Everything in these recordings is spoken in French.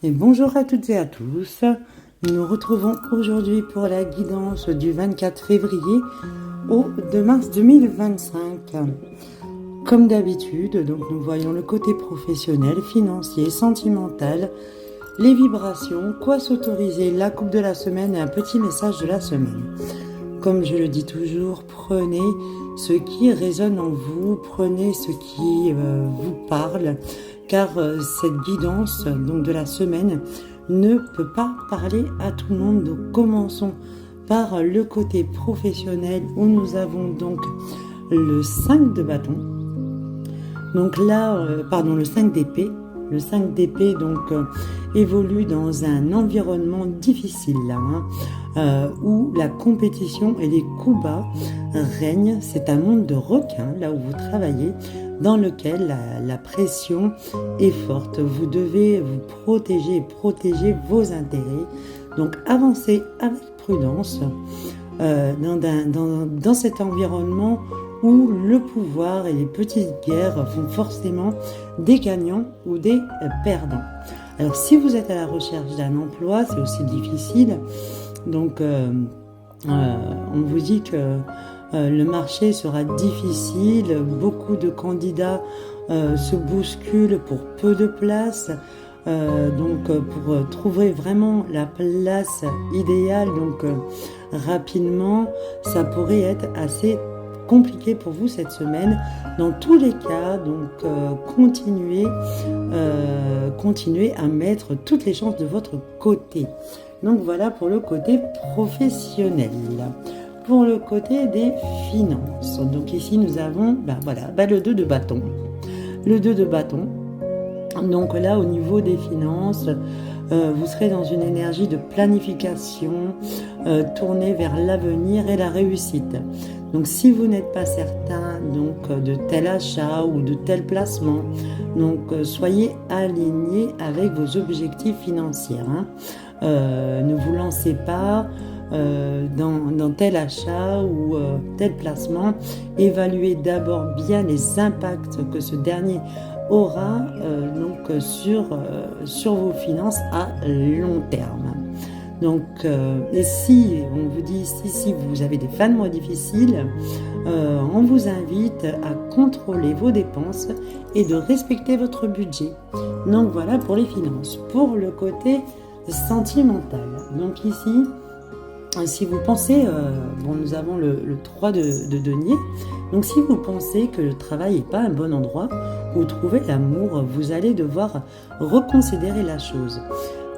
Et bonjour à toutes et à tous. Nous nous retrouvons aujourd'hui pour la guidance du 24 février au 2 mars 2025. Comme d'habitude, donc nous voyons le côté professionnel, financier, sentimental, les vibrations, quoi s'autoriser, la coupe de la semaine et un petit message de la semaine. Comme je le dis toujours, prenez ce qui résonne en vous, prenez ce qui vous parle, car cette guidance donc de la semaine ne peut pas parler à tout le monde. Donc commençons par le côté professionnel où nous avons donc le 5 de bâton. Donc là, le 5 d'épée. Le 5 d'épée donc évolue dans un environnement difficile là, où la compétition et les coups bas règnent. C'est un monde de requins là où vous travaillez, dans lequel la pression est forte. Vous devez vous protéger et protéger vos intérêts. Donc avancez avec prudence dans cet environnement où le pouvoir et les petites guerres font forcément des gagnants ou des perdants. Alors si vous êtes à la recherche d'un emploi, c'est aussi difficile. Donc on vous dit que le marché sera difficile, beaucoup de candidats se bousculent pour peu de places. Pour trouver vraiment la place idéale, rapidement, ça pourrait être assez compliqué pour vous cette semaine. Dans tous les cas, continuez à mettre toutes les chances de votre côté. Donc voilà pour le côté professionnel. Pour le côté des finances, donc ici nous avons le 2 de bâton. Le 2 de bâton. Donc là, au niveau des finances, vous serez dans une énergie de planification, tournée vers l'avenir et la réussite. Donc si vous n'êtes pas certain de tel achat ou de tel placement, soyez aligné avec vos objectifs financiers. Ne vous lancez pas dans tel achat ou tel placement. Évaluez d'abord bien les impacts que ce dernier aura sur vos finances à long terme. Et si on vous dit si vous avez des fins de mois difficiles, on vous invite à contrôler vos dépenses et de respecter votre budget. Donc voilà pour les finances. Pour le côté sentimental, donc ici, si vous pensez, nous avons le 3 de denier, donc si vous pensez que le travail n'est pas un bon endroit où trouver l'amour, vous allez devoir reconsidérer la chose.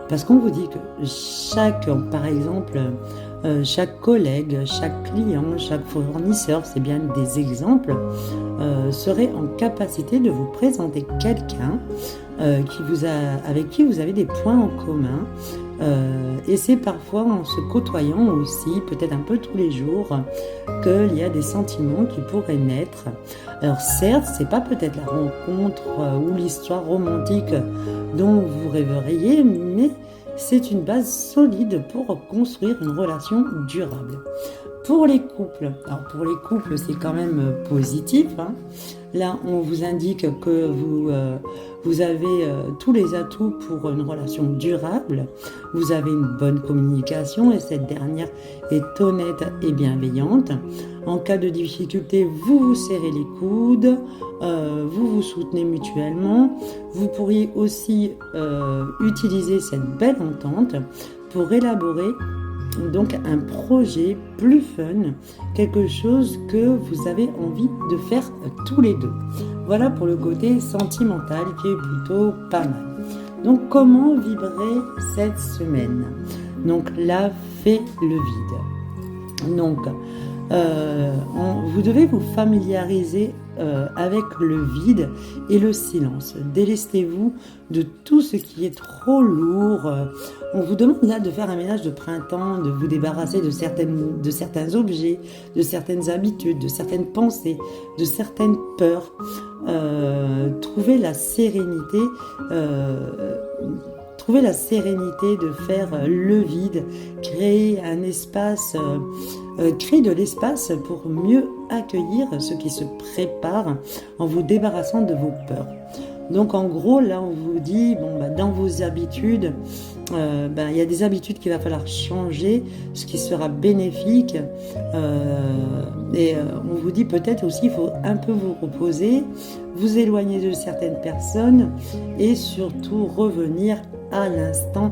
Parce qu'on vous dit que chaque collègue, chaque client, chaque fournisseur, c'est bien des exemples, serait en capacité de vous présenter quelqu'un avec qui vous avez des points en commun. Et c'est parfois en se côtoyant aussi, peut-être un peu tous les jours, qu'il y a des sentiments qui pourraient naître. Alors certes, c'est pas peut-être la rencontre ou l'histoire romantique dont vous rêveriez, mais c'est une base solide pour construire une relation durable. Pour les couples, c'est quand même positif. Là, on vous indique que vous avez tous les atouts pour une relation durable. Vous avez une bonne communication et cette dernière est honnête et bienveillante. En cas de difficulté, vous vous serrez les coudes, vous vous soutenez mutuellement. Vous pourriez aussi utiliser cette belle entente pour élaborer un projet plus fun, quelque chose que vous avez envie de faire tous les deux. Voilà pour le côté sentimental qui est plutôt pas mal. Donc comment vibrer cette semaine? Donc là, fait le vide. Vous devez vous familiariser avec le vide et le silence. Délestez-vous de tout ce qui est trop lourd. On vous demande là de faire un ménage de printemps, de vous débarrasser de certains objets, de certaines habitudes, de certaines pensées, de certaines peurs. Trouvez la sérénité de faire le vide, créer de l'espace pour mieux accueillir ce qui se prépare en vous débarrassant de vos peurs. Donc en gros, là, on vous dit, bon, dans vos habitudes, il y a des habitudes qu'il va falloir changer, ce qui sera bénéfique. On vous dit peut-être aussi, il faut un peu vous reposer, vous éloigner de certaines personnes et surtout revenir à l'instant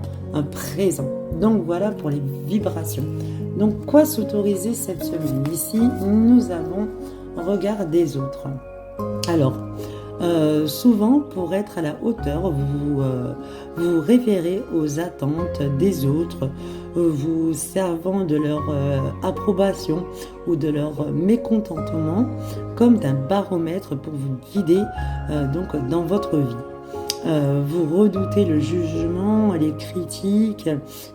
présent. Donc voilà pour les vibrations. Donc quoi s'autoriser cette semaine? Ici, nous avons regard des autres. Alors, souvent, pour être à la hauteur, vous référez aux attentes des autres, vous servant de leur approbation ou de leur mécontentement comme d'un baromètre pour vous guider donc dans votre vie. Vous redoutez le jugement, les critiques,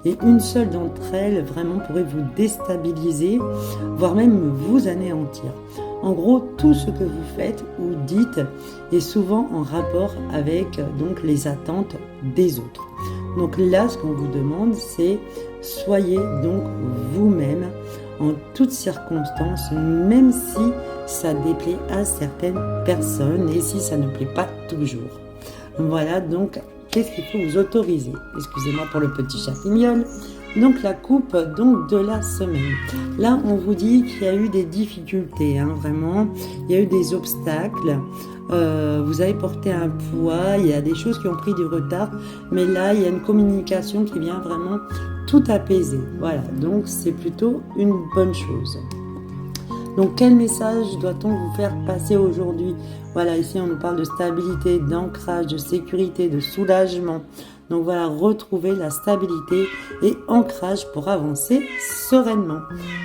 et une seule d'entre elles vraiment pourrait vous déstabiliser, voire même vous anéantir. En gros, tout ce que vous faites ou dites est souvent en rapport avec donc les attentes des autres. Donc là, ce qu'on vous demande, c'est soyez donc vous-même en toutes circonstances, même si ça déplaît à certaines personnes et si ça ne plaît pas toujours. Voilà, donc qu'est-ce qu'il faut vous autoriser? Excusez-moi pour le petit chapignol. Donc la coupe donc de la semaine. Là, on vous dit qu'il y a eu des difficultés, vraiment. Il y a eu des obstacles. Vous avez porté un poids. Il y a des choses qui ont pris du retard. Mais là, il y a une communication qui vient vraiment tout apaiser. Voilà, donc c'est plutôt une bonne chose. Donc quel message doit-on vous faire passer aujourd'hui? Voilà, ici on nous parle de stabilité, d'ancrage, de sécurité, de soulagement. Donc voilà, retrouver la stabilité et ancrage pour avancer sereinement.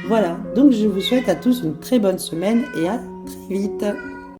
Voilà, donc je vous souhaite à tous une très bonne semaine et à très vite.